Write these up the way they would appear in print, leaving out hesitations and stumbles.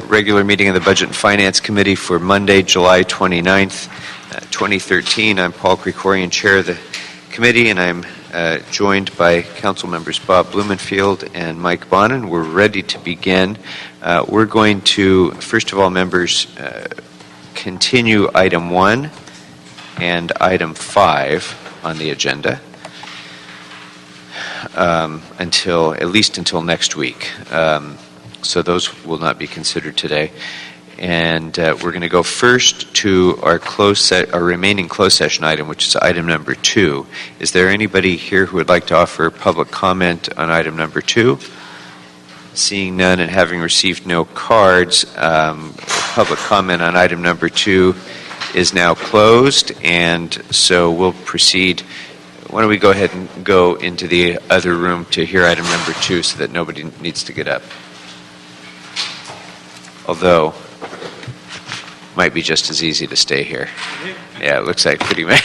Regular meeting of the Budget and Finance Committee for Monday, July 29th, 2013. I'm Paul Krikorian, Chair of the Committee, and I'm joined by Council Members Bob Blumenfield and Mike Bonin. We're ready to begin. We're going to, first of all, members, continue item 1 and item 5 on the agenda at least until next week. So those will not be considered today. And we're going to go first to our remaining closed session item, which is item number 2. Is there anybody here who would like to offer public comment on item number 2? Seeing none and having received no cards, public comment on item number 2 is now closed, and so we'll proceed. Why don't we go ahead and go into the other room to hear item number 2 so that nobody needs to get up. Although, might be just as easy to stay here. Yeah, it looks like pretty much.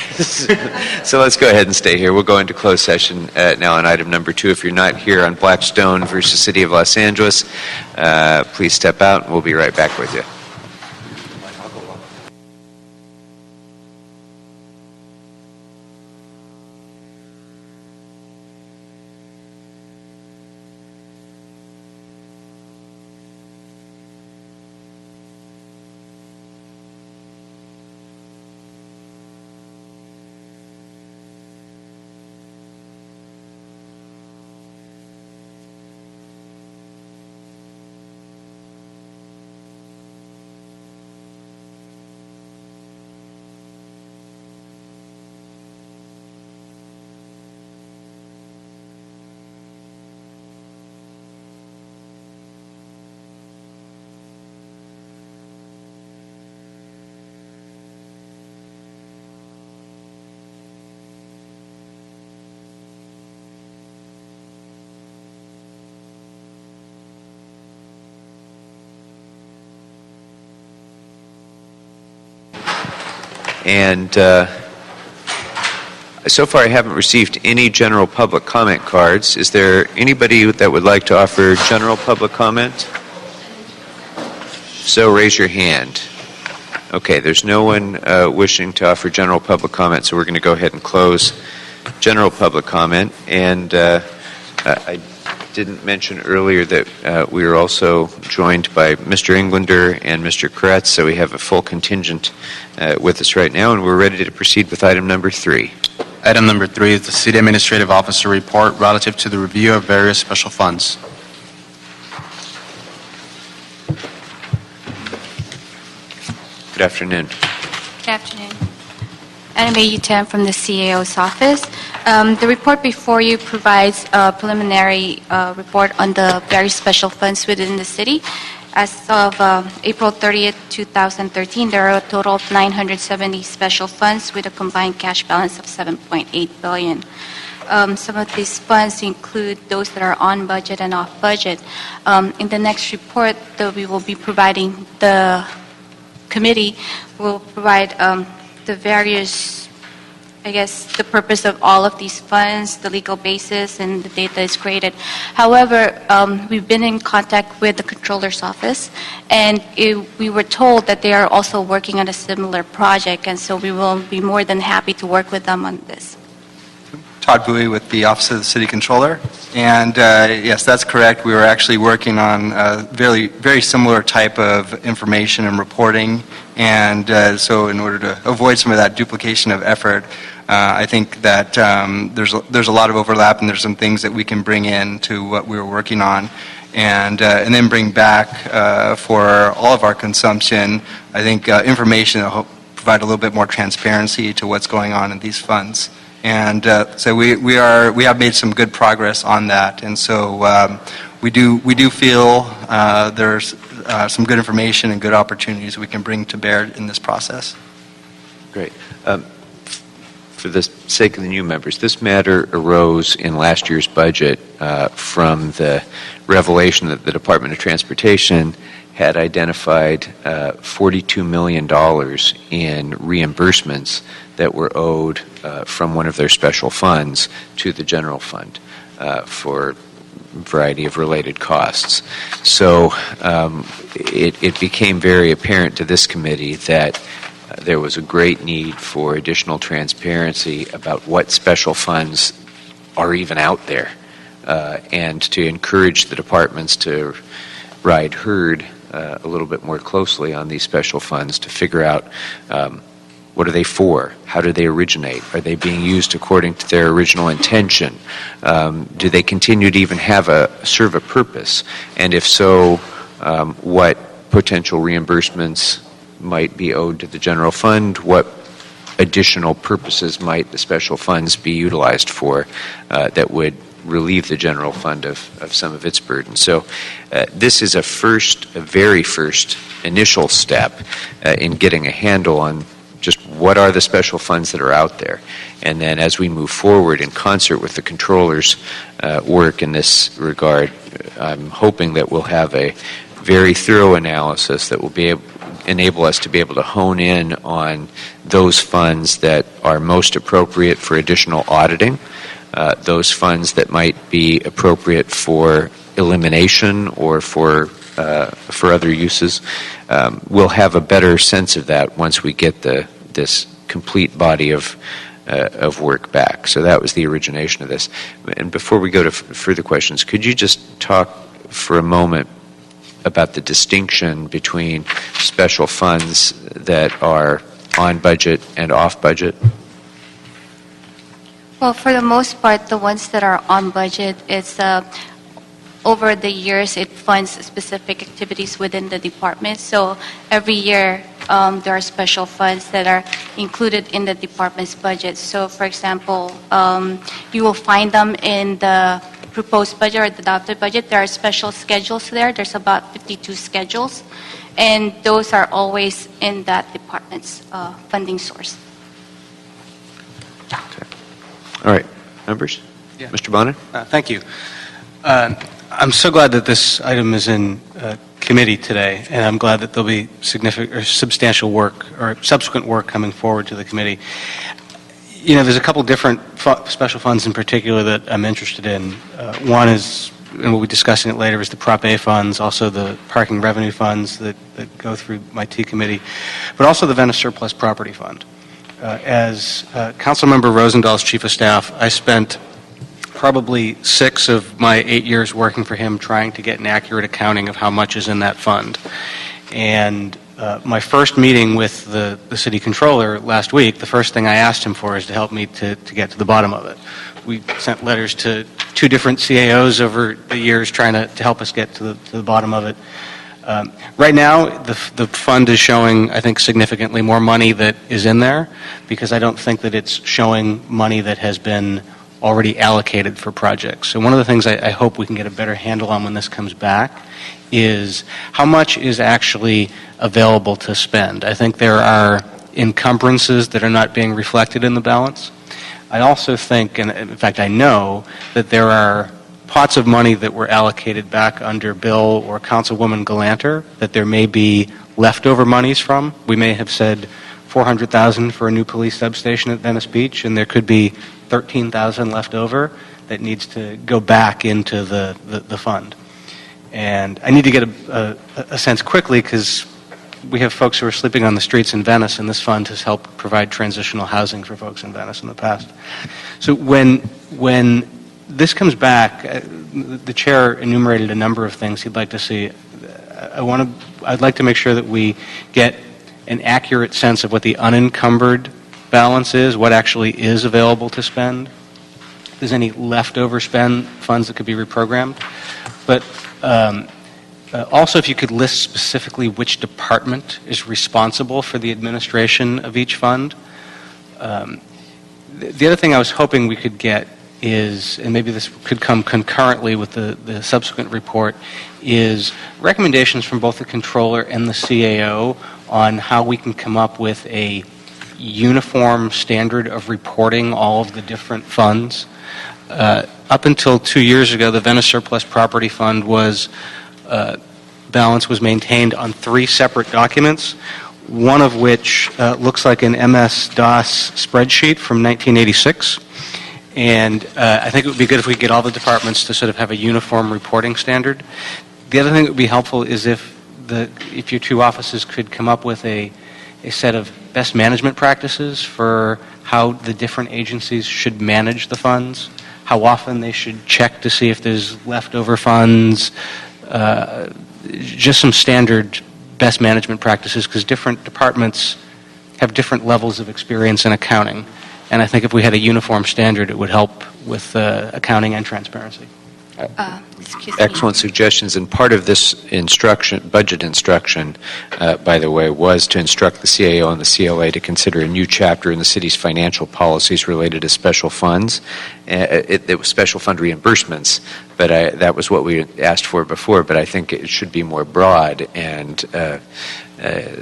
So let's go ahead and stay here. We'll go into closed session now on item number 2. If you're not here on Blackstone versus City of Los Angeles, please step out and we'll be right back with you. And so far I haven't received any general public comment cards. Is there anybody that would like to offer general public comment? So raise your hand. Okay, there's no one wishing to offer general public comment, so we're going to go ahead and close general public comment. And I didn't mention earlier that we are also joined by Mr. Englander and Mr. Kretz, so we have a full contingent with us right now, and we're ready to proceed with item number 3. Item number 3 is the City Administrative Officer report relative to the review of various special funds. Good afternoon. Good afternoon. Anime Utem from the CAO's office. The report before you provides a preliminary report on the various special funds within the city. As of April 30th, 2013, there are a total of 970 special funds with a combined cash balance of $7.8 billion. Some of these funds include those that are on budget and off budget. In the next report that we will be providing, the committee will provide the various, the purpose of all of these funds, the legal basis, and the data is created. However, we've been in contact with the Controller's Office, and we were told that they are also working on a similar project, and so we will be more than happy to work with them on this. Todd Bowie with the Office of the City Controller. And yes, that's correct. We were actually working on a very, very similar type of information and reporting. And so in order to avoid some of that duplication of effort, I think that there's a lot of overlap, and there's some things that we can bring in to what we were working on. And then bring back for all of our consumption, I think, information that will provide a little bit more transparency to what's going on in these funds. And so we have made some good progress on that, and so we do feel there's some good information and good opportunities we can bring to bear in this process. Great. For the sake of the new members, this matter arose in last year's budget from the revelation that the Department of Transportation had identified $42 million in reimbursements that were owed from one of their special funds to the general fund for variety of related costs. So it became very apparent to this committee that there was a great need for additional transparency about what special funds are even out there, and to encourage the departments to ride herd a little bit more closely on these special funds to figure out what are they for? How do they originate? Are they being used according to their original intention? Do they continue to even serve a purpose? And if so, what potential reimbursements might be owed to the general fund? What additional purposes might the special funds be utilized for that would relieve the general fund of some of its burden? So this is a very first initial step in getting a handle on just what are the special funds that are out there. And then as we move forward in concert with the controller's work in this regard, I'm hoping that we'll have a very thorough analysis that will enable us to be able to hone in on those funds that are most appropriate for additional auditing, those funds that might be appropriate for elimination or for other uses. We'll have a better sense of that once we get this complete body of work back. So that was the origination of this. And before we go to further questions, could you just talk for a moment about the distinction between special funds that are on budget and off budget? Well, for the most part, the ones that are on budget, it's over the years, it funds specific activities within the department. So every year, there are special funds that are included in the department's budget. So, for example, you will find them in the proposed budget or the adopted budget. There are special schedules there. There's about 52 schedules, and those are always in that department's funding source. Okay. All right. Members? Yeah. Mr. Bonner? Thank you. I'm so glad that this item is in committee today, and I'm glad that there'll be significant or substantial work or subsequent work coming forward to the committee. You know, there's a couple different special funds in particular that I'm interested in. One is, and we'll be discussing it later, is the Prop A funds, also the parking revenue funds that go through my T committee, but also the Venice Surplus Property Fund. As Councilmember Rosendal's Chief of Staff, I spent probably 6 of my 8 years working for him trying to get an accurate accounting of how much is in that fund. And my first meeting with the city controller last week, the first thing I asked him for is to help me to get to the bottom of it. We sent letters to 2 different CAOs over the years trying to help us get to the bottom of it. Right now, the fund is showing, I think, significantly more money that is in there, because I don't think that it's showing money that has been already allocated for projects. So one of the things I hope we can get a better handle on when this comes back is how much is actually available to spend. I think there are encumbrances that are not being reflected in the balance. I also think, and in fact I know, that there are pots of money that were allocated back under Bill or Councilwoman Galanter that there may be leftover monies from. We may have said $400,000 for a new police substation at Venice Beach, and there could be $13,000 left over that needs to go back into the fund. And I need to get a sense quickly, because we have folks who are sleeping on the streets in Venice, and this fund has helped provide transitional housing for folks in Venice in the past. So when this comes back, the chair enumerated a number of things he'd like to see. I'd like to make sure that we get an accurate sense of what the unencumbered balance is, what actually is available to spend. If there's any leftover spend funds that could be reprogrammed. But also, if you could list specifically which department is responsible for the administration of each fund. The other thing I was hoping we could get is, and maybe this could come concurrently with the subsequent report, is recommendations from both the controller and the CAO on how we can come up with a uniform standard of reporting all of the different funds. Up until 2 years ago, the Venice Surplus Property Fund balance was maintained on 3 separate documents, one of which looks like an MS-DOS spreadsheet from 1986, And I think it would be good if we get all the departments to sort of have a uniform reporting standard. The other thing that would be helpful is if your two offices could come up with a set of best management practices for how the different agencies should manage the funds, how often they should check to see if there's leftover funds, just some standard best management practices, because different departments have different levels of experience in accounting. And I think if we had a uniform standard, it would help with accounting and transparency. Excuse me. Excellent suggestions, and part of this budget instruction, by the way, was to instruct the CAO and the CLA to consider a new chapter in the city's financial policies related to special funds. It was special fund reimbursements, but that was what we asked for before, but I think it should be more broad, and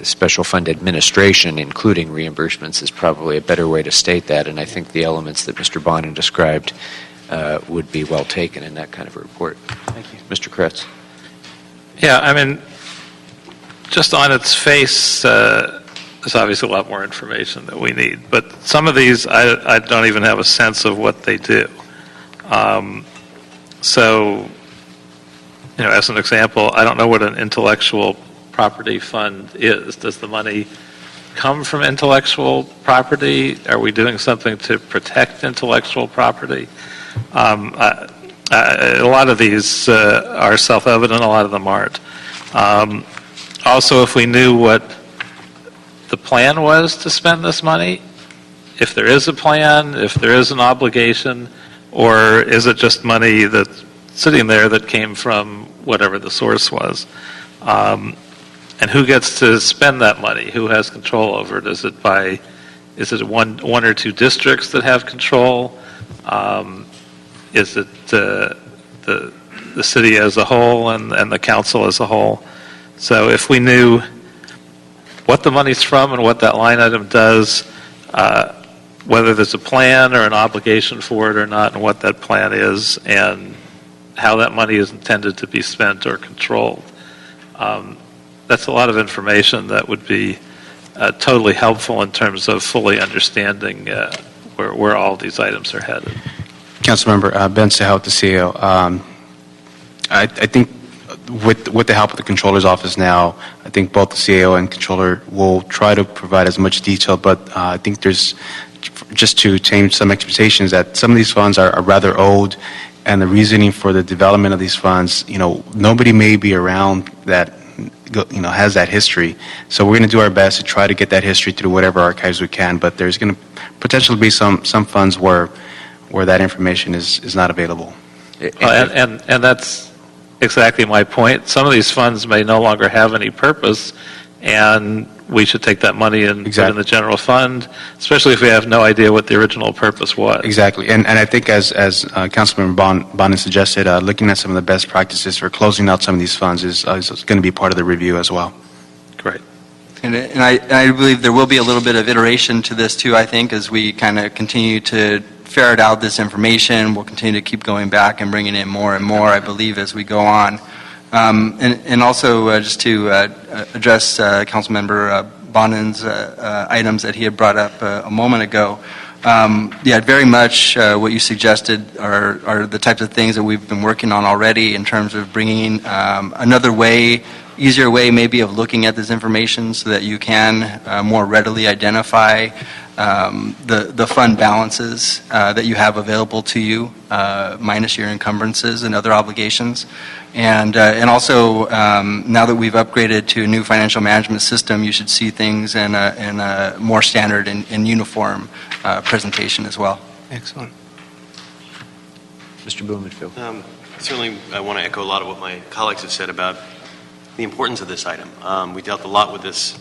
special fund administration, including reimbursements, is probably a better way to state that, and I think the elements that Mr. Bonin described would be well taken in that kind of a report. Thank you. Mr. Kretz. Yeah, I mean, just on its face, there's obviously a lot more information that we need. But some of these, I don't even have a sense of what they do. So, as an example, I don't know what an intellectual property fund is. Does the money come from intellectual property? Are we doing something to protect intellectual property? A lot of these are self-evident, a lot of them aren't. Also, if we knew what the plan was to spend this money, if there is a plan, if there is an obligation, or is it just money that's sitting there that came from whatever the source was? And who gets to spend that money? Who has control over it? Is it one or two districts that have control? Is it the city as a whole and the council as a whole? So if we knew what the money's from and what that line item does, whether there's a plan or an obligation for it or not, and what that plan is, and how that money is intended to be spent or controlled, that's a lot of information that would be totally helpful in terms of fully understanding where all these items are headed. Councilmember Ben Sahel, the CEO. I think with the help of the Controller's Office now, I think both the CAO and Controller will try to provide as much detail, but I think there's, just to change some expectations, that some of these funds are rather old, and the reasoning for the development of these funds, nobody may be around that has that history. So we're going to do our best to try to get that history through whatever archives we can, but there's going to potentially be some funds where that information is not available. And that's exactly my point. Some of these funds may no longer have any purpose, and we should take that money and put it in the general fund, especially if we have no idea what the original purpose was. Exactly. And I think as Councilmember Bonin suggested, looking at some of the best practices for closing out some of these funds is going to be part of the review as well. Great. And I believe there will be a little bit of iteration to this too, I think, as we kind of continue to ferret out this information. We'll continue to keep going back and bringing in more and more, I believe, as we go on. And also, just to address Councilmember Bonin's items that he had brought up a moment ago, very much what you suggested are the types of things that we've been working on already in terms of bringing another way, easier way maybe of looking at this information so that you can more readily identify the fund balances that you have available to you, minus your encumbrances and other obligations. And also, now that we've upgraded to a new financial management system, you should see things in a more standard and uniform presentation as well. Excellent. Mr. Blumenfield. Certainly, I want to echo a lot of what my colleagues have said about the importance of this item. We dealt a lot with this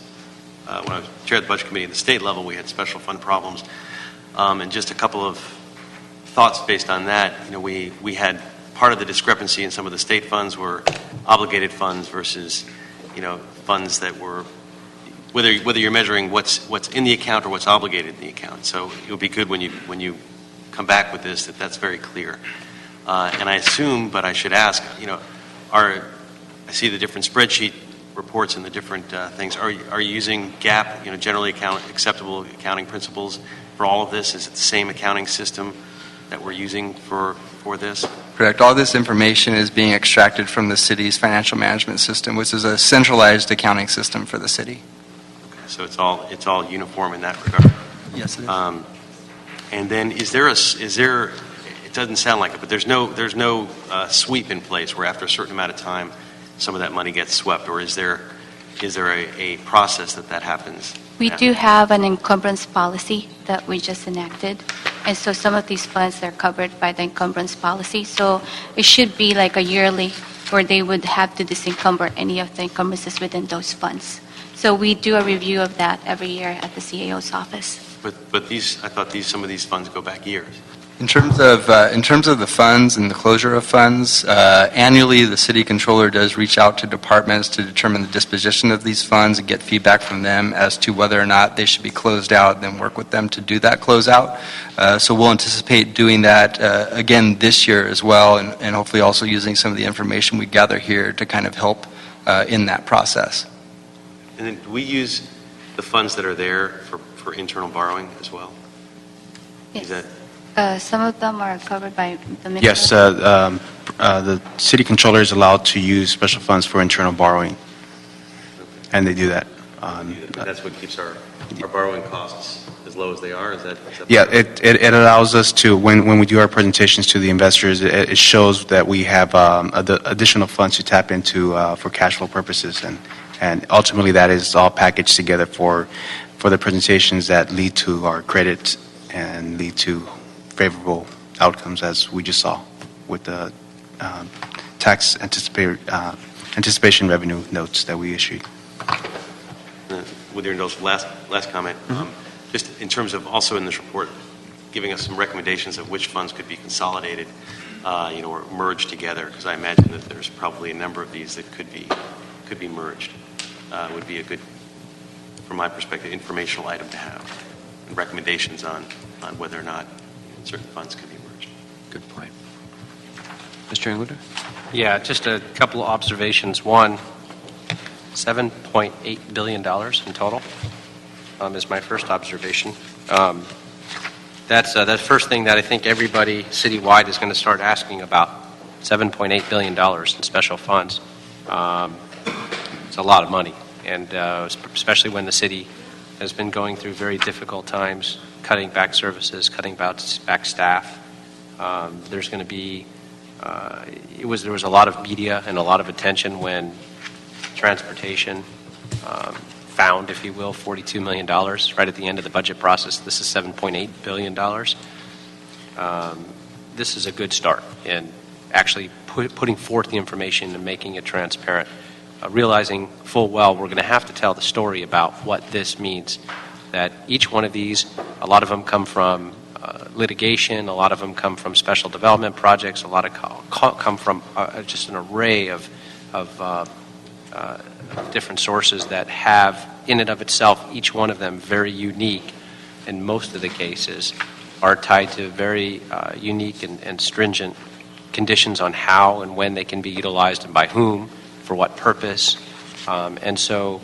when I was chair of the Budget Committee at the state level. We had special fund problems. And just a couple of thoughts based on that. We had part of the discrepancy in some of the state funds were obligated funds versus, funds that were, whether you're measuring what's in the account or what's obligated in the account. So it would be good when you come back with this that's very clear. And I assume, but I should ask, I see the different spreadsheet reports and the different things. Are you using GAAP, generally acceptable accounting principles for all of this? Is it the same accounting system that we're using for this? Correct. All this information is being extracted from the city's financial management system, which is a centralized accounting system for the city. So it's all uniform in that regard? Yes, it is. And then is there, it doesn't sound like it, but there's no sweep in place where after a certain amount of time, some of that money gets swept, or is there a process that happens? We do have an encumbrance policy that we just enacted, and so some of these funds, they're covered by the encumbrance policy, so it should be like a yearly where they would have to disencumber any of the encumbrances within those funds. So we do a review of that every year at the CAO's office. But these, I thought some of these funds go back years. In terms of the funds and the closure of funds, annually the city controller does reach out to departments to determine the disposition of these funds and get feedback from them as to whether or not they should be closed out, then work with them to do that closeout. So we'll anticipate doing that again this year as well, and hopefully also using some of the information we gather here to kind of help in that process. And then do we use the funds that are there for internal borrowing as well? Is that? Some of them are covered by the minister. Yes, the city controller is allowed to use special funds for internal borrowing, and they do that. That's what keeps our borrowing costs as low as they are? Is that Yeah, it allows us to, when we do our presentations to the investors, it shows that we have additional funds to tap into for cash flow purposes, and ultimately that is all packaged together for the presentations that lead to our credit and lead to favorable outcomes, as we just saw with the tax anticipation revenue notes that we issued. With your notes, last comment, just in terms of also in this report, giving us some recommendations of which funds could be consolidated, or merged together, because I imagine that there's probably a number of these that could be merged. Would be a good, from my perspective, informational item to have, and recommendations on whether or not certain funds can be merged. Good point. Mr. Englander? Yeah, just a couple of observations. One, $7.8 billion in total is my first observation. That's the first thing that I think everybody citywide is going to start asking about, $7.8 billion in special funds. It's a lot of money, and especially when the city has been going through very difficult times, cutting back services, cutting back staff. There's going to be, there was a lot of media and a lot of attention when transportation found, if you will, $42 million right at the end of the budget process. This is $7.8 billion. This is a good start in actually putting forth the information and making it transparent, realizing full well we're going to have to tell the story about what this means. That each one of these, a lot of them come from litigation, a lot of them come from special development projects, a lot of come from just an array of different sources that have, in and of itself, each one of them very unique. In most of the cases, are tied to very unique and stringent conditions on how and when they can be utilized and by whom, for what purpose. And so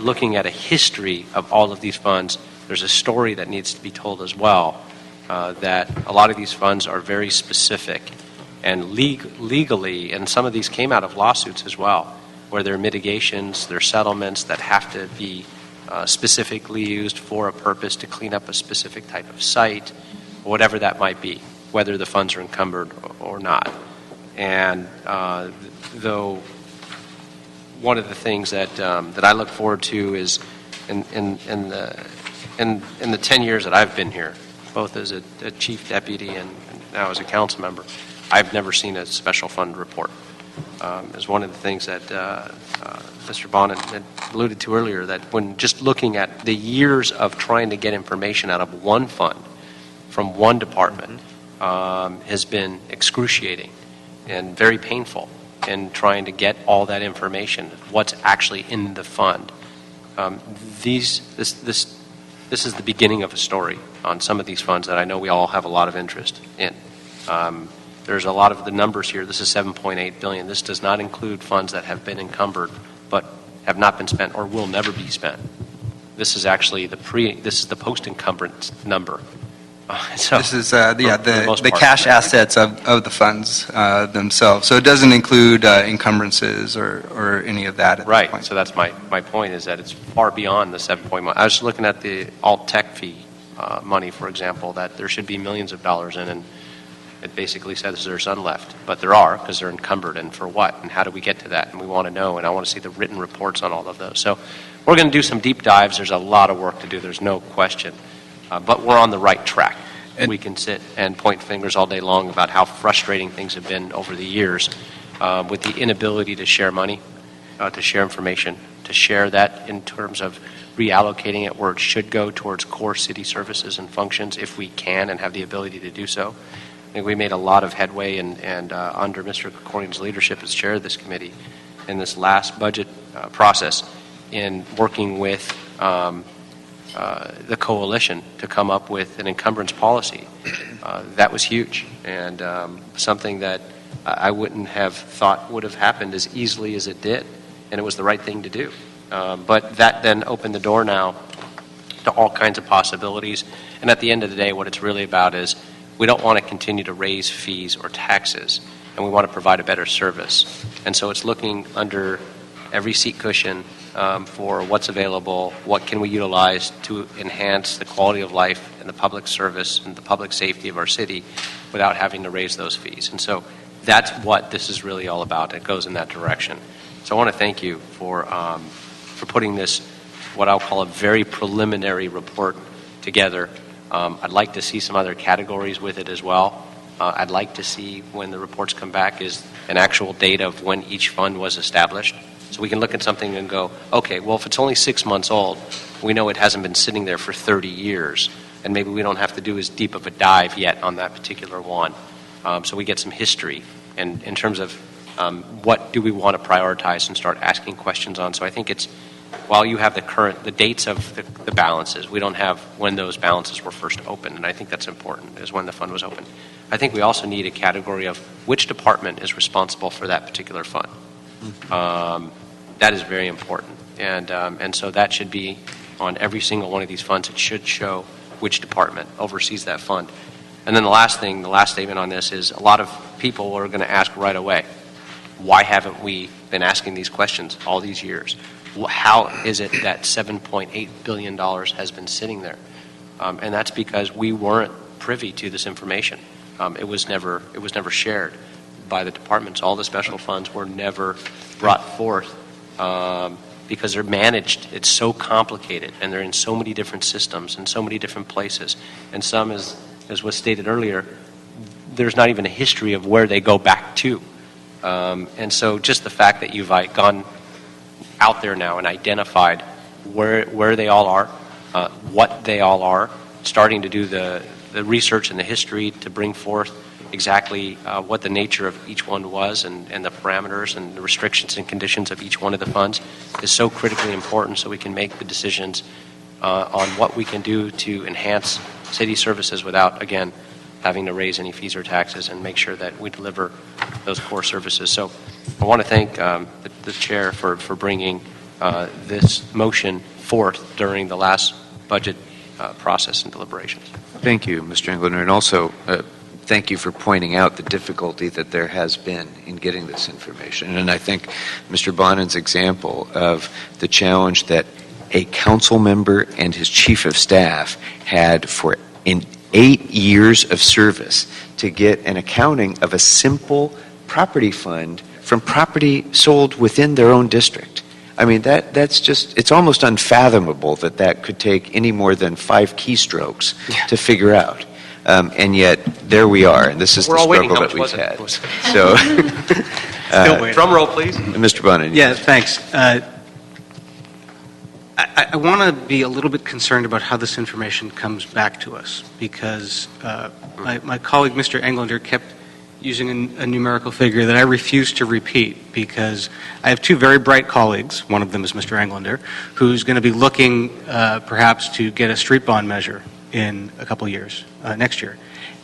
looking at a history of all of these funds, there's a story that needs to be told as well, that a lot of these funds are very specific and legally, and some of these came out of lawsuits as well, where there are mitigations, there are settlements that have to be specifically used for a purpose to clean up a specific type of site, whatever that might be, whether the funds are encumbered or not. And though one of the things that I look forward to is in the 10 years that I've been here, both as a chief deputy and now as a council member, I've never seen a special fund report. Is one of the things that Mr. Bonin had alluded to earlier, that when just looking at the years of trying to get information out of one fund from one department has been excruciating and very painful in trying to get all that information, what's actually in the fund. This is the beginning of a story on some of these funds that I know we all have a lot of interest in. There's a lot of the numbers here. This is $7.8 billion. This does not include funds that have been encumbered but have not been spent or will never be spent. This is actually this is the post-encumbrance number. So, This is, for the most the part. cash assets of the funds themselves. So it doesn't include encumbrances or any of that at this Right, point. so that's my point, is that it's far beyond the 7.1. I was looking at the alt tech fee money, for example, that there should be millions of dollars in, and it basically says there's none left. But there are, because they're encumbered, and for what? And how do we get to that? And we want to know, and I want to see the written reports on all of those. So we're going to do some deep dives. There's a lot of work to do, there's no question. But we're on the right track. We can sit and point fingers all day long about how frustrating things have been over the years with the inability to share money, to share information, to share that in terms of reallocating it where it should go towards core city services and functions if we can and have the ability to do so. I think we made a lot of headway and under Mr. Corning's leadership as chair of this committee in this last budget process in working with the coalition to come up with an encumbrance policy. That was huge, and something that I wouldn't have thought would have happened as easily as it did, and it was the right thing to do. But that then opened the door now to all kinds of possibilities, and at the end of the day, what it's really about is we don't want to continue to raise fees or taxes, and we want to provide a better service. And so it's looking under every seat cushion for what's available, what can we utilize to enhance the quality of life and the public service and the public safety of our city without having to raise those fees. And so that's what this is really all about. It goes in that direction. So I want to thank you for putting this, what I'll call a very preliminary report together. I'd like to see some other categories with it as well. I'd like to see, when the reports come back, is an actual date of when each fund was established. So we can look at something and go, okay, well, if it's only 6 months old, we know it hasn't been sitting there for 30 years, and maybe we don't have to do as deep of a dive yet on that particular one. So we get some history and in terms of what do we want to prioritize and start asking questions on. So I think it's, while you have the dates of the balances, we don't have when those balances were first opened, and I think that's important, is when the fund was opened. I think we also need a category of which department is responsible for that particular fund. That is very important, and so that should be on every single one of these funds. It should show which department oversees that fund. And then the last statement on this is a lot of people are going to ask right away, why haven't we been asking these questions all these years? How is it that $7.8 billion has been sitting there? And that's because we weren't privy to this information. It was never shared by the departments. All the special funds were never brought forth because they're managed. It's so complicated, and they're in so many different systems and so many different places. And some, as was stated earlier, there's not even a history of where they go back to. And so just the fact that you've gone out there now and identified where they all are, what they all are, starting to do the research and the history to bring forth exactly what the nature of each one was and the parameters and the restrictions and conditions of each one of the funds is so critically important, so we can make the decisions on what we can do to enhance city services without, again, having to raise any fees or taxes, and make sure that we deliver those core services. So I want to thank the chair for bringing this motion forth during the last budget process and deliberations. Thank you, Mr. Englander, and also thank you for pointing out the difficulty that there has been in getting this information. And I think Mr. Bonin's example of the challenge that a council member and his chief of staff had for in 8 years of service to get an accounting of a simple property fund from property sold within their own district. I mean, that's just, it's almost unfathomable that could take any more than 5 keystrokes to figure out. And yet, there we are, and this is the struggle that we've had. So, Drum roll, please. Mr. Bonin. Yeah, thanks. I want to be a little bit concerned about how this information comes back to us, because my colleague, Mr. Englander, kept using a numerical figure that I refuse to repeat, because I have 2 very bright colleagues, one of them is Mr. Englander, who's going to be looking perhaps to get a street bond measure in a couple years, next year.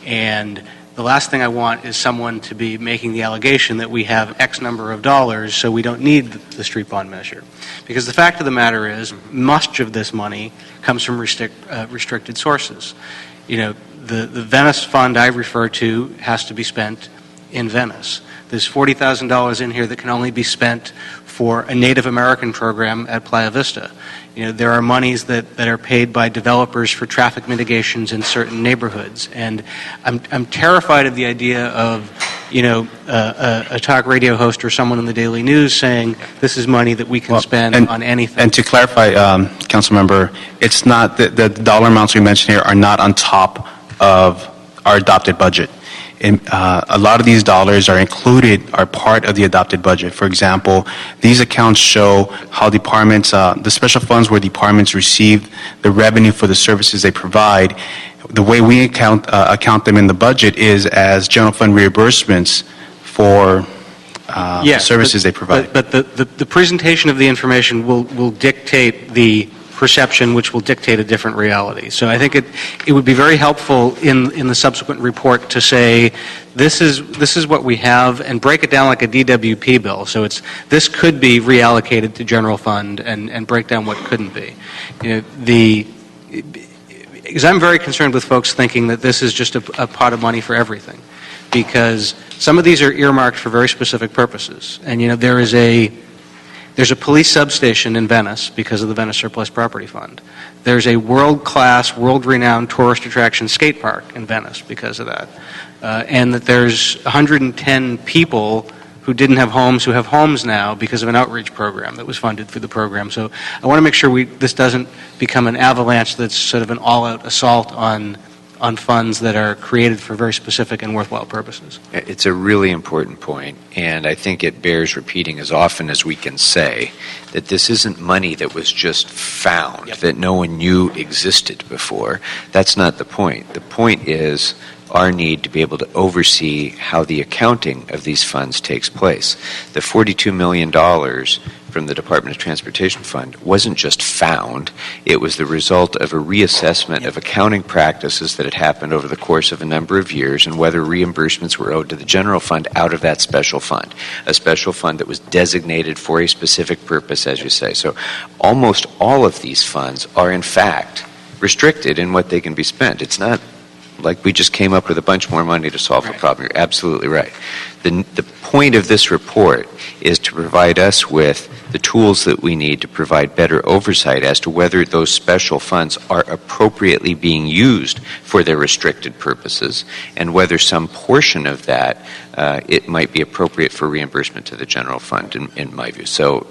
And the last thing I want is someone to be making the allegation that we have X number of dollars, so we don't need the street bond measure. Because the fact of the matter is, much of this money comes from restricted sources. You know, the Venice fund I refer to has to be spent in Venice. There's $40,000 in here that can only be spent for a Native American program at Playa Vista. There are monies that are paid by developers for traffic mitigations in certain neighborhoods, and I'm terrified of the idea of a talk radio host or someone in the Daily News saying this is money that we can spend on anything. And to clarify, Councilmember, it's not the dollar amounts we mentioned here are not on top of our adopted budget. A lot of these dollars are part of the adopted budget. For example, these accounts show how departments, the special funds where departments receive the revenue for the services they provide. The way we account them in the budget is as general fund reimbursements for services they provide. But the presentation of the information will dictate the perception, which will dictate a different reality. So I think it would be very helpful in the subsequent report to say this is what we have, and break it down like a DWP bill. So this could be reallocated to general fund, and break down what couldn't be. Because I'm very concerned with folks thinking that this is just a pot of money for everything, because some of these are earmarked for very specific purposes. And there's a police substation in Venice because of the Venice Surplus Property Fund. There's a world-class, world-renowned tourist attraction skate park in Venice because of that. And that there's 110 people who didn't have homes who have homes now because of an outreach program that was funded through the program. So I want to make sure this doesn't become an avalanche that's sort of an all-out assault on funds that are created for very specific and worthwhile purposes. It's a really important point, and I think it bears repeating as often as we can say that this isn't money that was just found, that no one knew existed before. That's not the point. The point is our need to be able to oversee how the accounting of these funds takes place. The $42 million from the Department of Transportation Fund wasn't just found. It was the result of a reassessment of accounting practices that had happened over the course of a number of years, and whether reimbursements were owed to the general fund out of that special fund, a special fund that was designated for a specific purpose, as you say. So almost all of these funds are, in fact, restricted in what they can be spent. It's not like we just came up with a bunch more money to solve a problem. You're absolutely right. The point of this report is to provide us with the tools that we need to provide better oversight as to whether those special funds are appropriately being used for their restricted purposes, and whether some portion of that it might be appropriate for reimbursement to the general fund, in my view. So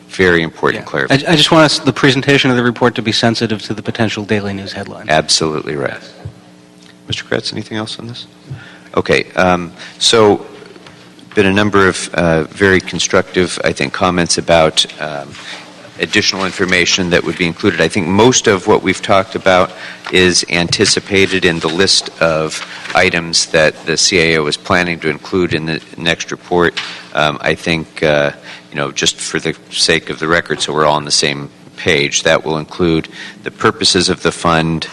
very important clarification. I just want the presentation of the report to be sensitive to the potential Daily News headline. Absolutely right. Mr. Kretz, anything else on this? Okay, so been a number of very constructive, I think, comments about additional information that would be included. I think most of what we've talked about is anticipated in the list of items that the CAO is planning to include in the next report. I think, just for the sake of the record, so we're all on the same page, that will include the purposes of the fund,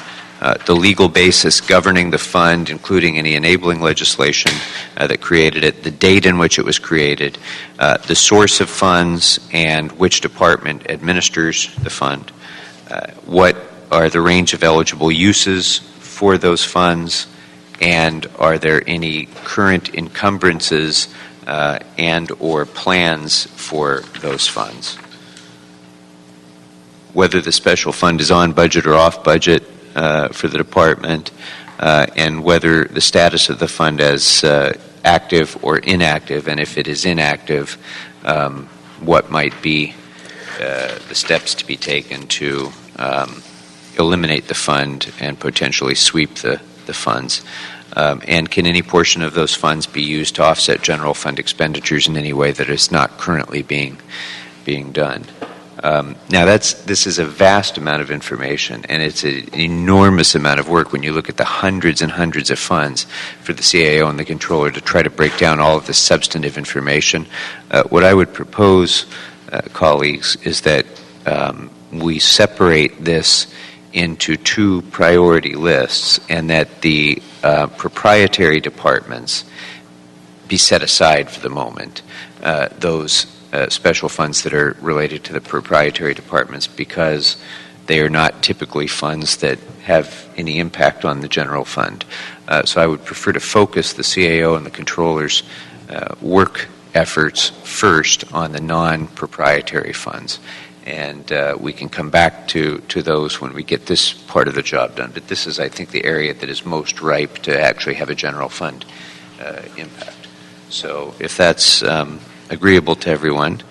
the legal basis governing the fund, including any enabling legislation that created it, the date in which it was created, the source of funds, and which department administers the fund, what are the range of eligible uses for those funds, and are there any current encumbrances and or plans for those funds. Whether the special fund is on budget or off budget for the department, and whether the status of the fund as active or inactive, and if it is inactive, what might be the steps to be taken to eliminate the fund and potentially sweep the funds. And can any portion of those funds be used to offset general fund expenditures in any way that is not currently being done? Now, this is a vast amount of information, and it's an enormous amount of work when you look at the hundreds and hundreds of funds for the CAO and the controller to try to break down all of this substantive information. What I would propose, colleagues, is that we separate this into two priority lists, and that the proprietary departments be set aside for the moment. Those special funds that are related to the proprietary departments, because they are not typically funds that have any impact on the general fund. So I would prefer to focus the CAO and the controller's work efforts first on the non-proprietary funds. And we can come back to those when we get this part of the job done. But this is, I think, the area that is most ripe to actually have a general fund impact. So if that's agreeable to everyone,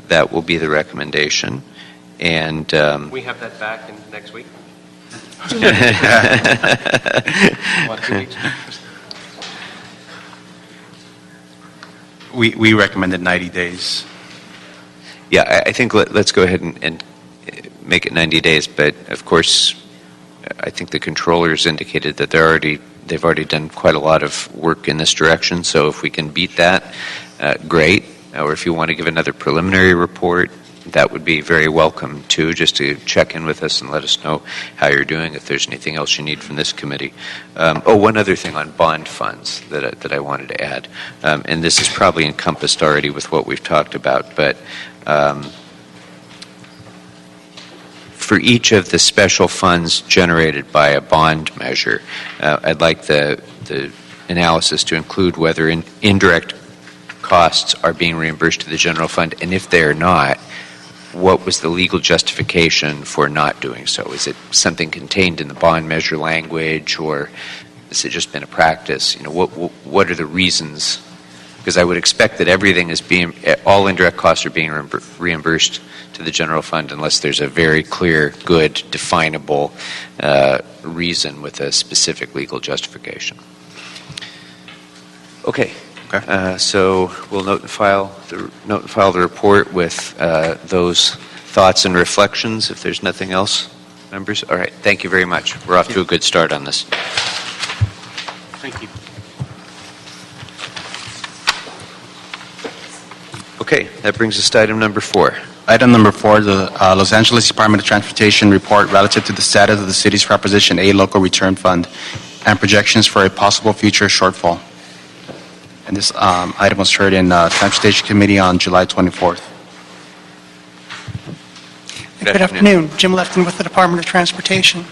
that will be the recommendation. And We have that back in next week? What, 2 weeks? We recommended 90 days. yeah, I think let's go ahead and make it 90 days. But of course, I think the controllers indicated that they've already done quite a lot of work in this direction. So if we can beat that, great. Or if you want to give another preliminary report, that would be very welcome too, just to check in with us and let us know how you're doing, if there's anything else you need from this committee. One other thing on bond funds that I wanted to add, and this is probably encompassed already with what we've talked about, but for each of the special funds generated by a bond measure, I'd like the analysis to include whether indirect costs are being reimbursed to the general fund, and if they are not, what was the legal justification for not doing so? Is it something contained in the bond measure language, or has it just been a practice? What are the reasons? Because I would expect that all indirect costs are being reimbursed to the general fund unless there's a very clear, good, definable reason with a specific legal justification. Okay. So we'll note and file the report with those thoughts and reflections. If there's nothing else, members. All right. Thank you very much. We're off to a good start on this. Thank you. Okay. That brings us to item number 4. Item number 4, the Los Angeles Department of Transportation report relative to the status of the city's Proposition A local return fund and projections for a possible future shortfall. And this item was heard in Transportation Committee on July 24th. Good afternoon. Jim Lefton with the Department of Transportation.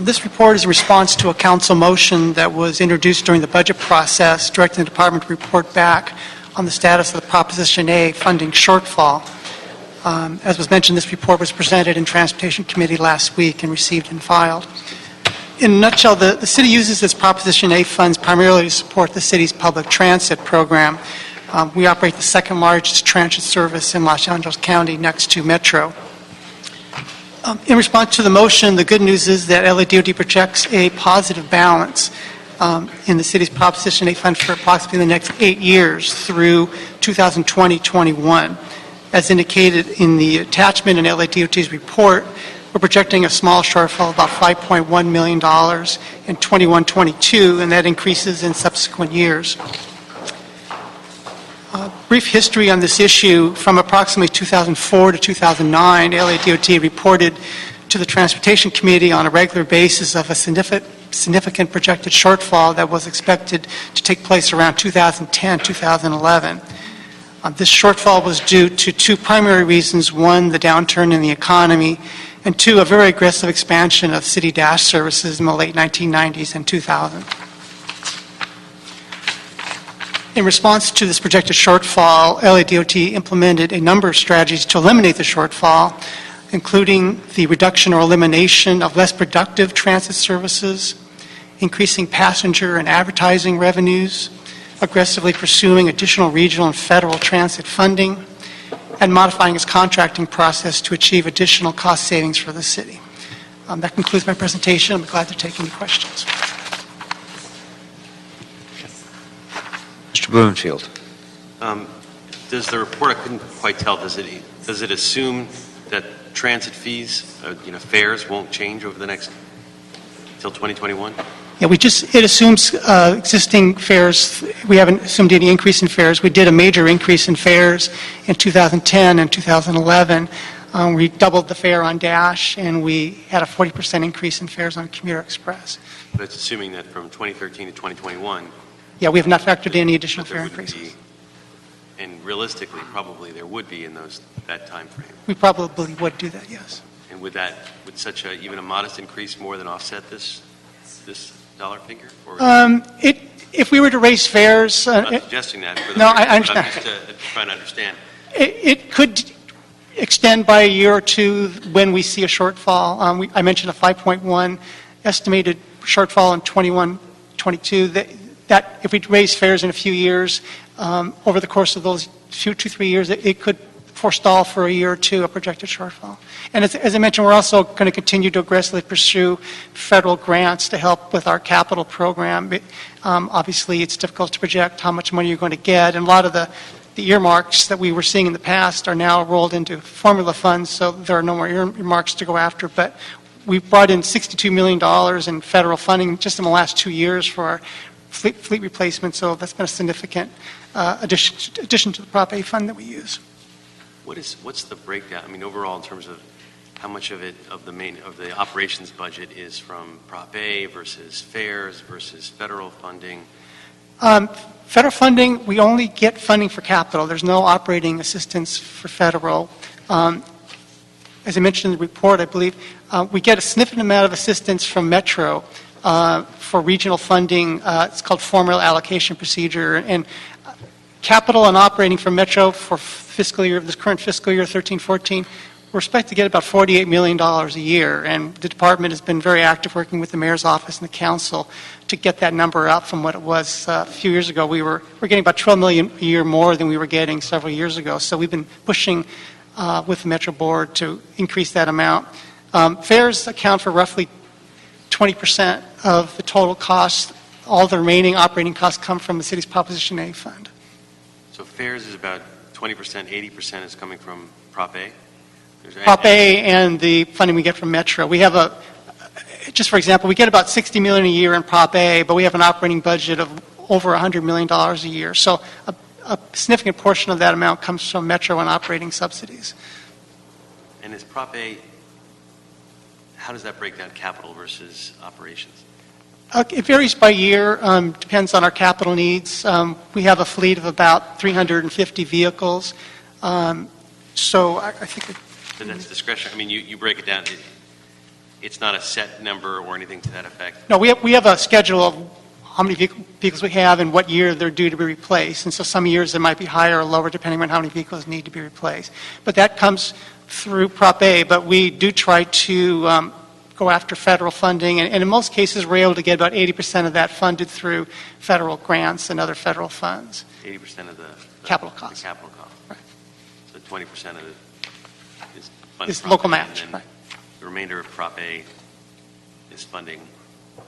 This report is a response to a council motion that was introduced during the budget process, directing the department to report back on the status of the Proposition A funding shortfall. As was mentioned, this report was presented in Transportation Committee last week and received and filed. In a nutshell, the city uses its Proposition A funds primarily to support the city's public transit program. We operate the second largest transit service in Los Angeles County next to Metro. In response to the motion, the good news is that LADOT projects a positive balance in the city's Proposition A fund for approximately the next 8 years through 2020-21. As indicated in the attachment in LADOT's report, we're projecting a small shortfall of about $5.1 million in 21-22, and that increases in subsequent years. Brief history on this issue: from approximately 2004 to 2009, LADOT reported to the Transportation Committee on a regular basis of a significant projected shortfall that was expected to take place around 2010-2011. This shortfall was due to 2 primary reasons: one, the downturn in the economy, and 2, a very aggressive expansion of city dash services in the late 1990s and 2000. In response to this projected shortfall, LADOT implemented a number of strategies to eliminate the shortfall, including the reduction or elimination of less productive transit services, increasing passenger and advertising revenues, aggressively pursuing additional regional and federal transit funding, and modifying its contracting process to achieve additional cost savings for the city. That concludes my presentation. I'm glad to take any questions. Mr. Blumenfield. Does the report, I couldn't quite tell, does it assume that transit fees, fares won't change over the next, till 2021? Yeah, it assumes existing fares. We haven't assumed any increase in fares. We did a major increase in fares in 2010 and 2011. We doubled the fare on Dash, and we had a 40% increase in fares on Commuter Express. But it's assuming that from 2013 to 2021... Yeah, we have not factored in any additional there fare wouldn't increases. And realistically, probably there would be in that time frame. We probably would do that, yes. And And would such even a modest increase more than offset this dollar figure? Or If we were to raise fares... I'm not suggesting that. No, I understand. I'm just trying to understand. It could extend by a year or two when we see a shortfall. I mentioned a 5.1 estimated shortfall in 21-22. That if we raise fares in a few years, over the course of those 2-3 years, it could forestall for a year or two a projected shortfall. And as I mentioned, we're also going to continue to aggressively pursue federal grants to help with our capital program. Obviously, it's difficult to project how much money you're going to get, and a lot of the earmarks that we were seeing in the past are now rolled into formula funds, so there are no more earmarks to go after. But we've brought in $62 million in federal funding just in the last 2 years for our fleet replacement, so that's been a significant addition to the Prop A fund that we use. What's the breakdown? I mean, overall, in terms of how much of the operations budget is from Prop A versus fares versus federal funding? Federal funding, we only get funding for capital. There's no operating assistance for federal. As I mentioned in the report, I believe we get a significant amount of assistance from Metro for regional funding. It's called formula allocation procedure. And capital and operating from Metro for this current fiscal year, 13-14, we're expected to get about $48 million a year. And the department has been very active working with the mayor's office and the council to get that number up from what it was a few years ago. We're getting about $12 million a year more than we were getting several years ago. So we've been pushing with the Metro Board to increase that amount. Fares account for roughly 20% of the total cost. All the remaining operating costs come from the city's Proposition A fund. So fares is about 20%, 80% is coming from Prop A? Prop A and the funding we get from Metro. We have just for example, we get about $60 million a year in Prop A, but we have an operating budget of over $100 million a year. So a significant portion of that amount comes from Metro and operating subsidies. And is Prop A, how does that break down capital versus operations? It varies by year, depends on our capital needs. We have a fleet of about 350 vehicles. So I think... And that's discretion. I mean, you break it down. It's not a set number or anything to that effect? No, we have a schedule of how many vehicles we have and what year they're due to be replaced. And so some years they might be higher or lower depending on how many vehicles need to be replaced. But that comes through Prop A. But we do try to go after federal funding. And in most cases, we're able to get about 80% of that funded through federal grants and other federal funds. 80% of the capital costs. The capital cost. Right. So 20% of it is is funded local match. and Right. the remainder of Prop A is funding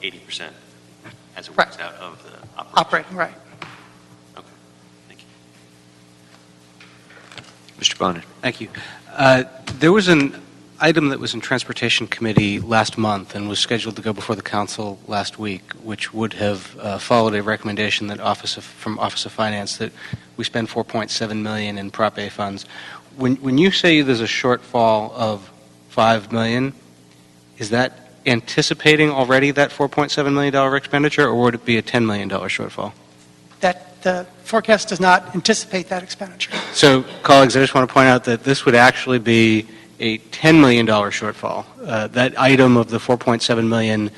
80% as it works out of the operation. Operating, right. Okay. Thank you. Mr. Bonin. Thank you. There was an item that was in Transportation Committee last month and was scheduled to go before the Council last week, which would have followed a recommendation that from Office of Finance that we spend $4.7 million in Prop A funds. When you say there's a shortfall of $5 million, is that anticipating already that $4.7 million expenditure, or would it be a $10 million shortfall? That the forecast does not anticipate that expenditure. So, colleagues, I just want to point out that this would actually be a $10 million shortfall. That item of the $4.7 million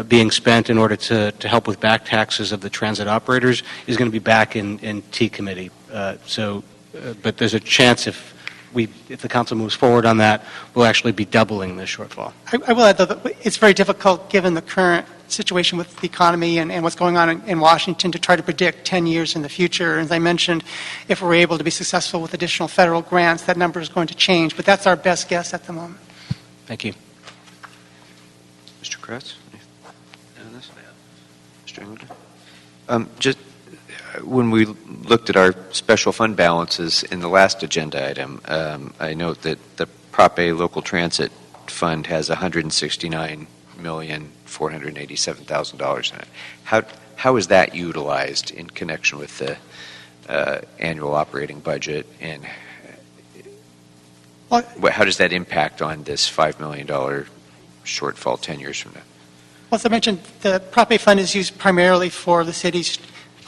being spent in order to help with back taxes of the transit operators is going to be back in T committee. But there's a chance if the council moves forward on that, we'll actually be doubling this shortfall. I will add, though, that it's very difficult, given the current situation with the economy and what's going on in Washington, to try to predict 10 years in the future. As I mentioned, if we're able to be successful with additional federal grants, that number is going to change. But that's our best guess at the moment. Thank you. Mr. Kratz? Mr. Engleton? Just when we looked at our special fund balances in the last agenda item, I note that the Prop A Local Transit Fund has $169,487,000 in it. How is that utilized in connection with the annual operating budget, and how does that impact on this $5 million shortfall 10 years from now? Well, as I mentioned, the Prop A fund is used primarily for the city's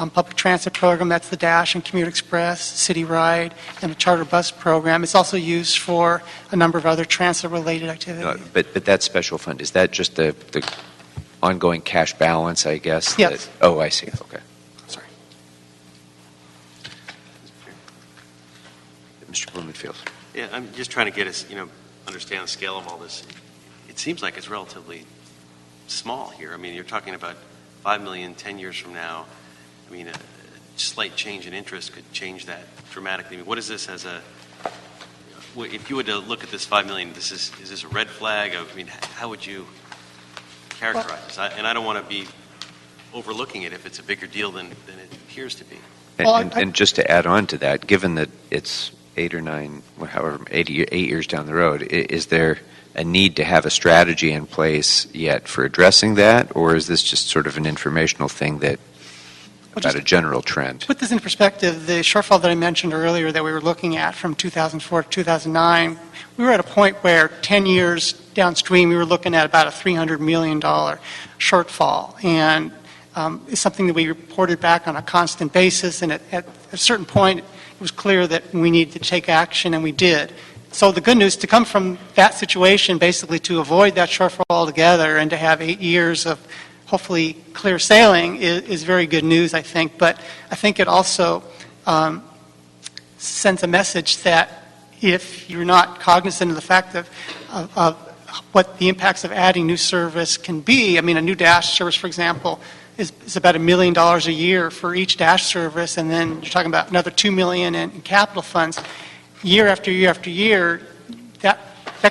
public transit program, that's the Dash and Commute Express, City Ride, and the charter bus program. It's also used for a number of other transit-related activities. But that special fund, is that just the ongoing cash balance, I guess? Yes. Oh, I see, okay. Sorry. Mr. Blumenfield. Yeah, I'm just trying to get us, understand the scale of all this. It seems like it's relatively small here. I mean, you're talking about 5 million 10 years from now. I mean, a slight change in interest could change that dramatically. I mean, what is this as a, if you were to look at this 5 million, is this a red flag? I mean, how would you characterize this? And I don't want to be overlooking it if it's a bigger deal than it appears to be. And just to add on to that, given that it's 8 or 9, however, 8 years down the road, is there a need to have a strategy in place yet for addressing that, or is this just sort of an informational thing that about a general trend? To put this in perspective, the shortfall that I mentioned earlier that we were looking at from 2004 to 2009, we were at a point where 10 years downstream we were looking at about a $300 million shortfall. And it's something that we reported back on a constant basis, and at a certain point it was clear that we needed to take action, and we did. So the good news, to come from that situation, basically to avoid that shortfall altogether and to have 8 years of hopefully clear sailing is very good news, I think. But I think it also sends a message that if you're not cognizant of the fact of what the impacts of adding new service can be, I mean, a new Dash service, for example, is about $1 million a year for each Dash service, and then you're talking about another $2 million in capital funds. Year after year after year, that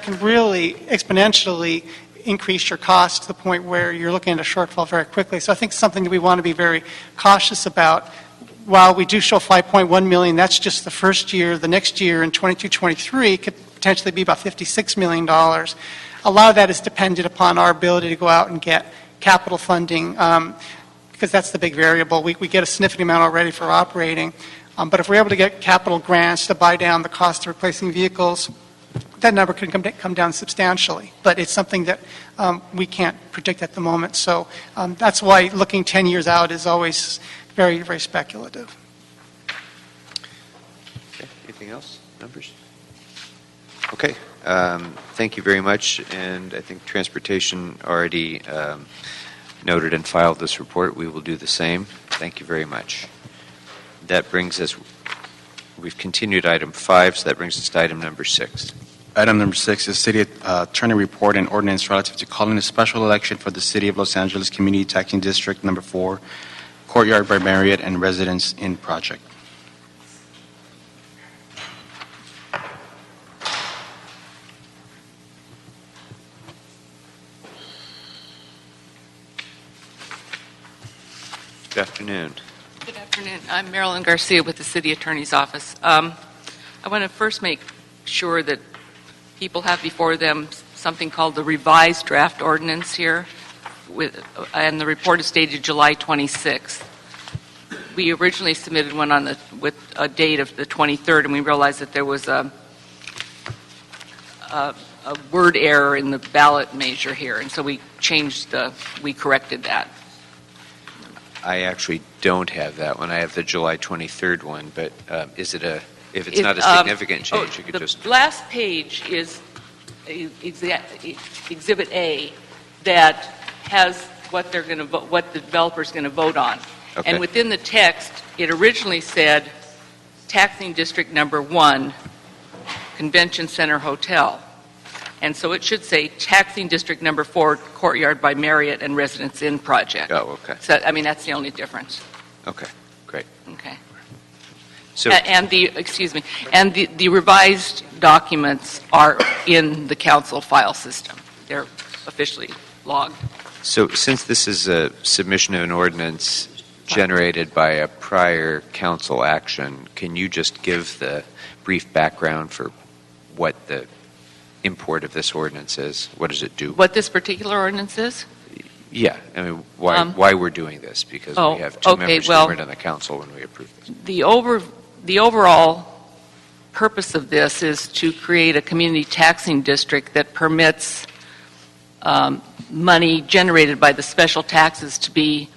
can really exponentially increase your cost to the point where you're looking at a shortfall very quickly. So I think something that we want to be very cautious about. While we do show 5.1 million, that's just the first year. The next year in 22-23 could potentially be about $56 million. A lot of that is dependent upon our ability to go out and get capital funding, because that's the big variable. We get a significant amount already for operating. But if we're able to get capital grants to buy down the cost of replacing vehicles, that number can come down substantially. But it's something that we can't predict at the moment. So that's why looking 10 years out is always very, very speculative. Okay. Anything else? Numbers? Okay. Thank you very much. And I think Transportation already noted and filed this report. We will do the same. Thank you very much. That brings us, we've continued item 5, so that brings us to item number 6. Item number 6 is City Attorney Report and Ordinance relative to calling a special election for the City of Los Angeles Community Taxing District number 4, Courtyard by Marriott and Residence Inn project. Good afternoon. Good afternoon. I'm Marilyn Garcia with the City Attorney's Office. I want to first make sure that people have before them something called the revised draft ordinance here, and the report is dated July 26th. We originally submitted one with a date of the 23rd, and we realized that there was a word error in the ballot measure here, and so we corrected that. I actually don't have that one. I have the July 23rd one, but if it's not a significant change, you could just... The last page is Exhibit A that has what the developer's going to vote on. Okay. And within the text, it originally said Taxing District Number 1, Convention Center Hotel. And so it should say Taxing District Number 4, Courtyard by Marriott and Residence Inn project. Oh, okay. So, I mean, that's the only difference. Okay, great. Okay. So, And the revised documents are in the council file system. They're officially logged. so since this is a submission of an ordinance generated by a prior council action, can you just give the brief background for what the import of this ordinance is? What does it do? What this particular ordinance is? Yeah, I mean, why we're doing this, because we have two members who weren't on the council when we approved this. The overall purpose of this is to create a community taxing district that permits money generated by the special taxes to be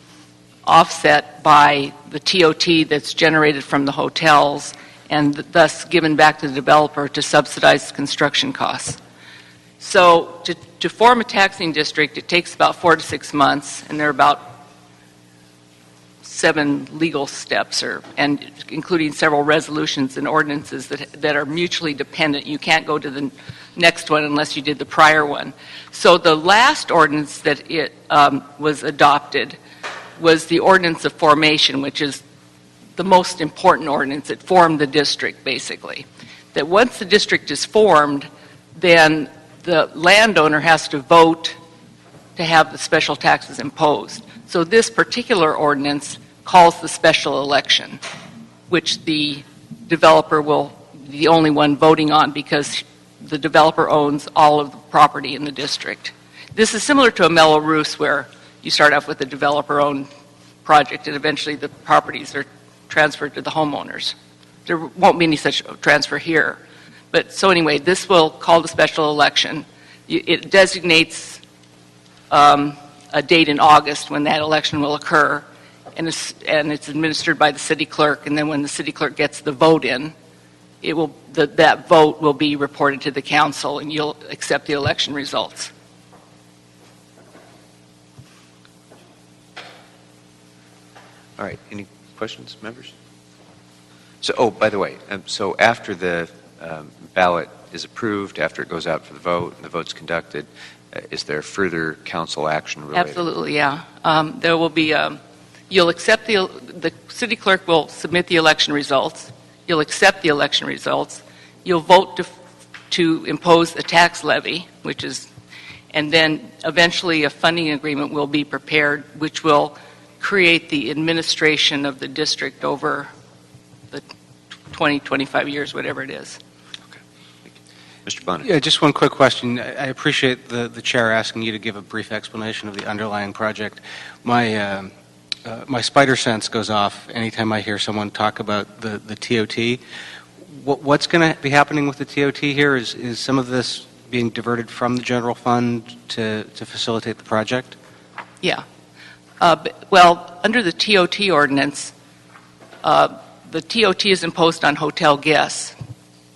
offset by the TOT that's generated from the hotels and thus given back to the developer to subsidize construction costs. So to form a taxing district, it takes about 4 to 6 months, and there are about 7 legal steps, and including several resolutions and ordinances that are mutually dependent. You can't go to the next one unless you did the prior one. So the last ordinance that was adopted was the Ordinance of Formation, which is the most important ordinance. It formed the district, basically. That once the district is formed, then the landowner has to vote to have the special taxes imposed. So this particular ordinance calls the special election, which the developer will be the only one voting on because the developer owns all of the property in the district. This is similar to a Mello-Roos where you start off with a developer-owned project and eventually the properties are transferred to the homeowners. There won't be any such transfer here. But so anyway, this will call the special election. It designates a date in August when that election will occur, and it's administered by the city clerk, and then when the city clerk gets the vote in, that vote will be reported to the council and you'll accept the election results. All right, any questions, members? So, oh, by the way, so after the ballot is approved, after it goes out for the vote and the vote's conducted, is there further council action related? Absolutely, yeah. There will be, you'll accept the city clerk will submit the election results. You'll accept the election results. You'll vote to impose a tax levy, and then eventually a funding agreement will be prepared, which will create the administration of the district over the 20, 25 years, whatever it is. Okay. Thank you. Mr. Bonnet? Yeah, just one quick question. I appreciate the chair asking you to give a brief explanation of the underlying project. My spider sense goes off anytime I hear someone talk about the TOT. What's going to be happening with the TOT here? Is some of this being diverted from the general fund to facilitate the project? Yeah. Well, under the TOT ordinance, the TOT is imposed on hotel guests,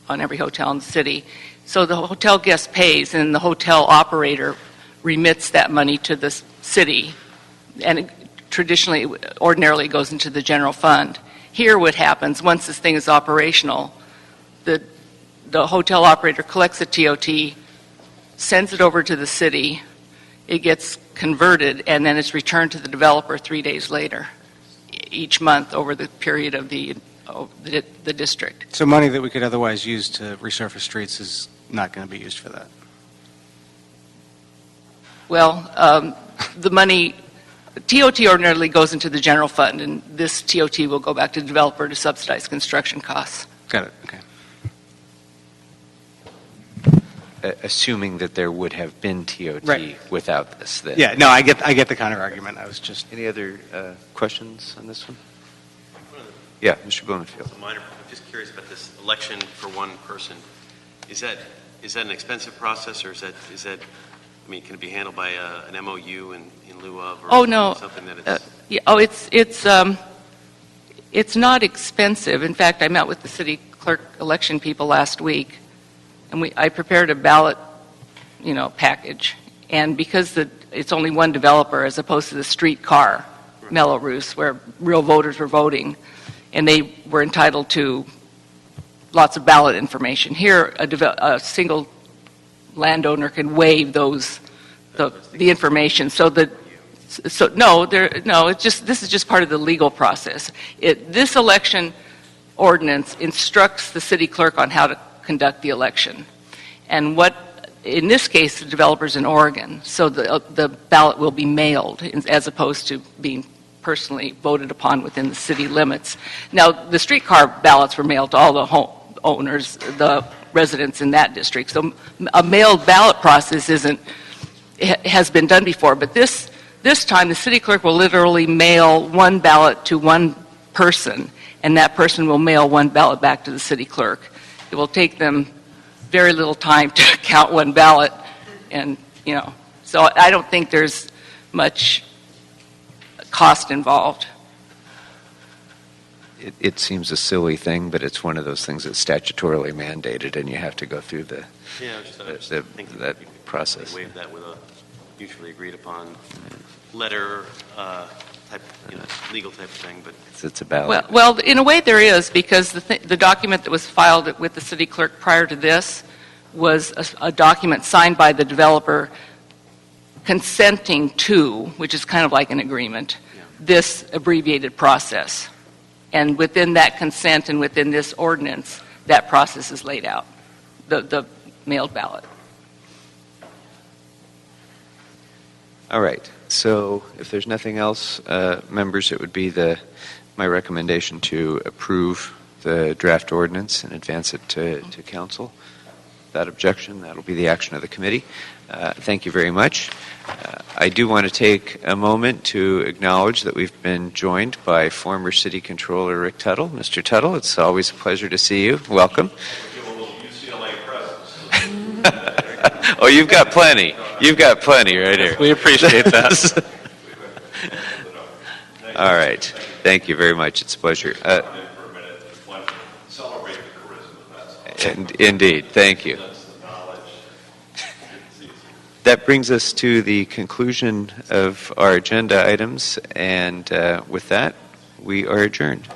on every hotel in the city. So the hotel guest pays, and the hotel operator remits that money to the city, and ordinarily goes into the general fund. Here what happens, once this thing is operational, the hotel operator collects the TOT, sends it over to the city, it gets converted, and then it's returned to the developer 3 days later, each month over the period of the district. So money that we could otherwise use to resurface streets is not going to be used for that? Well, the money, TOT ordinarily goes into the general fund, and this TOT will go back to the developer to subsidize construction costs. Got it, okay. Assuming that there would have been TOT Right. without this. Then. Yeah, no, I get the counter argument. I was just... Any other questions on this one? Yeah, Mr. Blumenfield. I'm just curious about this election for one person. Is that an expensive process, or is that I mean, can it be handled by an MOU in lieu of, or Oh, no. something that It's not expensive. In fact, I met with the city clerk election people last week, and I prepared a ballot, package. And because it's only one developer as opposed to the streetcar Mello-Roos, where real voters were voting, and they were entitled to lots of ballot information. Here, a single landowner can waive the information. This is just part of the legal process. This election ordinance instructs the city clerk on how to conduct the election. And in this case, the developer's in Oregon, so the ballot will be mailed as opposed to being personally voted upon within the city limits. Now, the streetcar ballots were mailed to all the homeowners, the residents in that district. So a mailed ballot process has been done before, but this time the city clerk will literally mail one ballot to one person, and that person will mail one ballot back to the city clerk. It will take them very little time to count one ballot, and so I don't think there's much cost involved. It seems a silly thing, but it's one of those things that's statutorily mandated, and you have to go through Yeah, I was the- thinking that we could process. waive that with a mutually agreed upon letter type, legal type of thing, but It's a ballot. Well, in a way there is, because the document that was filed with the city clerk prior to this was a document signed by the developer consenting to, which is kind of like an agreement, this abbreviated process. And within that consent and within this ordinance, that process is laid out, the mailed ballot. All right. So if there's nothing else, members, it would be my recommendation to approve the draft ordinance and advance it to council. Without objection, that'll be the action of the committee. Thank you very much. I do want to take a moment to acknowledge that we've been joined by former City Controller Rick Tuttle. Mr. Tuttle, it's always a pleasure to see you. Welcome. Oh, you've got plenty. You've got plenty right here. We appreciate that. All right. Thank you very much. It's a pleasure. Indeed. Thank you. That brings us to the conclusion of our agenda items, and with that, we are adjourned.